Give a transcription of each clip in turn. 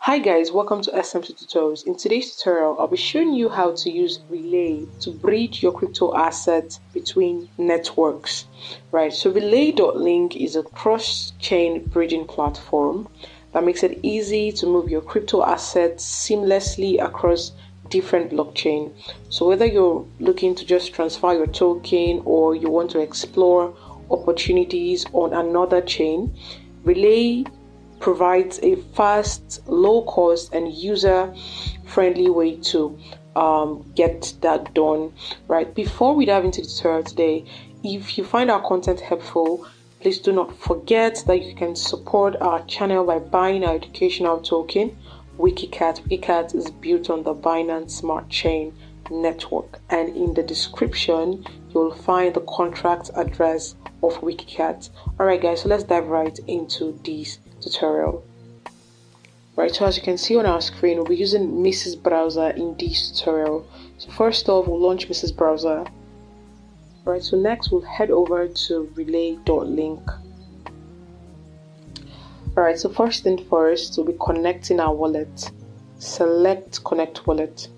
Hi guys, welcome to SMC Tutorials. In today's tutorial, I'll be showing you how to use Relay to bridge your crypto assets between networks. Right, so Relay.link is a cross-chain bridging platform that makes it easy to move your crypto assets seamlessly across different blockchain. So whether you're looking to just transfer your token or you want to explore opportunities on another chain, Relay provides a fast, low cost, and user friendly way to get that done. Right, before we dive into the tutorial today, if you find our content helpful, please do not forget that you can support our channel by buying our educational token, Wiki Cat. Wiki Cat is built on the Binance Smart Chain network, and in the description you'll find the contract address of Wiki Cat. Alright guys, so let's dive right into this tutorial. Right, so as you can see on our screen, we'll be using Mrs. Browser in this tutorial. So first off, we'll launch Mrs. Browser. Right, so next we'll head over to Relay.link. Alright, so first thing first, we'll be connecting our wallet. Select Connect Wallet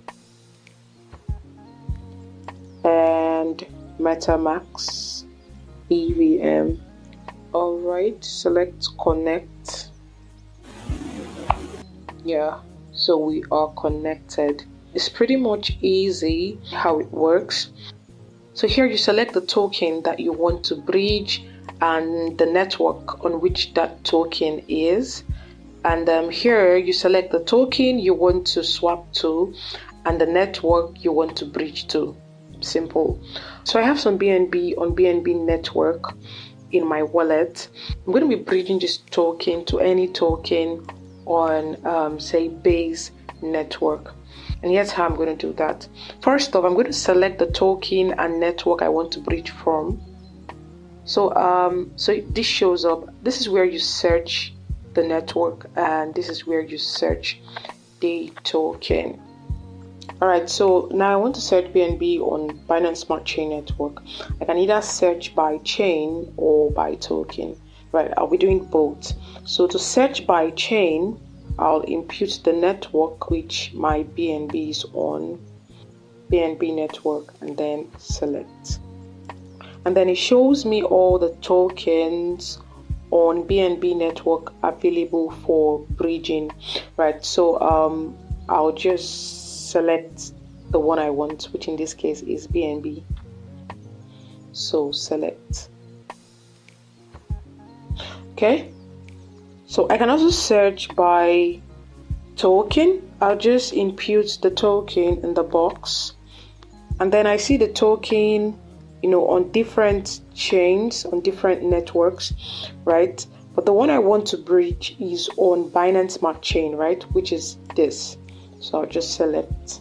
and MetaMask EVM. Alright, select Connect. Yeah, so we are connected. It's pretty much easy how it works. So here you select the token that you want to bridge and the network on which that token is. And here you select the token you want to swap to and the network you want to bridge to. Simple. So I have some BNB on BNB network in my wallet. I'm going to be bridging this token to any token on say Base network, and here's how I'm going to do that. First off, I'm going to select the token and network I want to bridge from. So this shows up. This is where you search the network, and this is where you search the token. Alright, so now I want to search BNB on Binance Smart Chain network. I can either search by chain or by token. Right, I'll be doing both. So to search by chain, I'll impute the network which my BNB is on, BNB network, and then select. And then it shows me all the tokens on BNB network available for bridging. Right, so I'll just select the one I want, which in this case is BNB. So select. Okay, so I can also search by token. I'll just impute the token in the box, and then I see the token, on different chains, on different networks, right? But the one I want to bridge is on Binance Smart Chain, right, which is this. So I'll just select.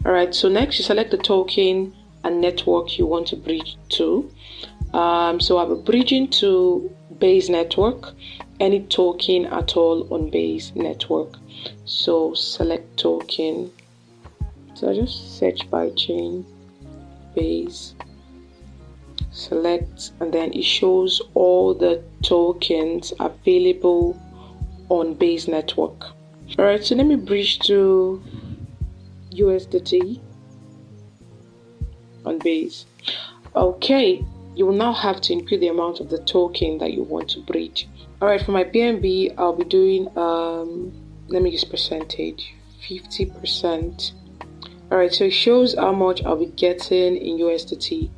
Alright, so next you select the token and network you want to bridge to. So I'll be bridging to Base network, any token at all on Base network. So select token. So I just search by chain, Base, select, and then it shows all the tokens available on Base network. Alright, so let me bridge to USDT on Base. Okay, you will now have to input the amount of the token that you want to bridge. Alright, for my BNB, I'll be doing, let me use percentage, 50%. Alright, so it shows how much I'll be getting in USDT.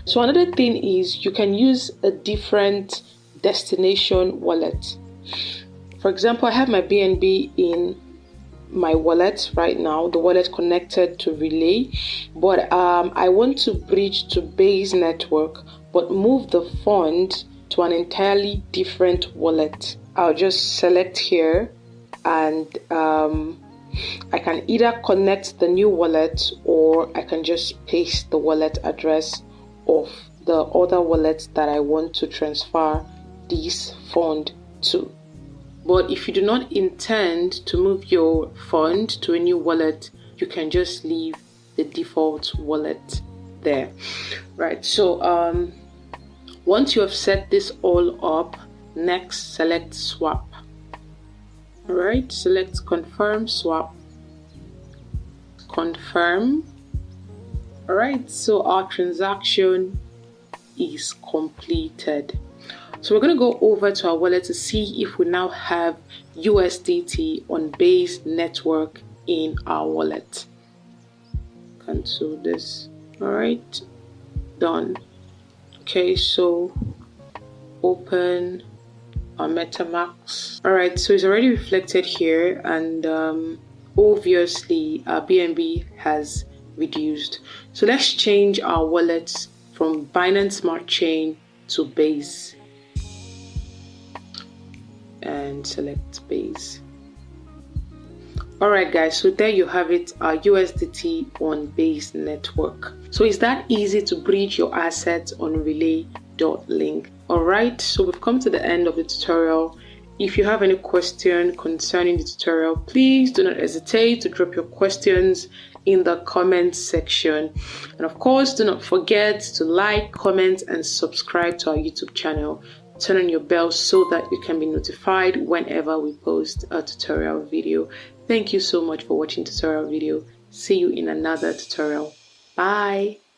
So another thing is you can use a different destination wallet. For example, I have my BNB in my wallet right now, the wallet connected to Relay, but I want to bridge to Base network but move the fund to an entirely different wallet. I'll just select here, and I can either connect the new wallet or I can just paste the wallet address of the other wallet that I want to transfer this fund to. But if you do not intend to move your fund to a new wallet, you can just leave the default wallet there. Right, so once you have set this all up, next select swap. Alright, select confirm swap. Confirm. Alright, so our transaction is completed. So we're going to go over to our wallet to see if we now have USDT on Base network in our wallet. Cancel this. Alright, done. Okay, so open our MetaMask. Alright, so it's already reflected here, and obviously our BNB has reduced. So let's change our wallets from Binance Smart Chain to Base and select Base. Alright guys, so there you have it, our USDT on Base network. So it's that easy to bridge your assets on Relay.link. Alright, so we've come to the end of the tutorial. If you have any question concerning the tutorial, please do not hesitate to drop your questions in the comments section. And of course, do not forget to like, comment, and subscribe to our YouTube channel. Turn on your bell so that you can be notified whenever we post a tutorial video. Thank you so much for watching tutorial video. See you in another tutorial. Bye.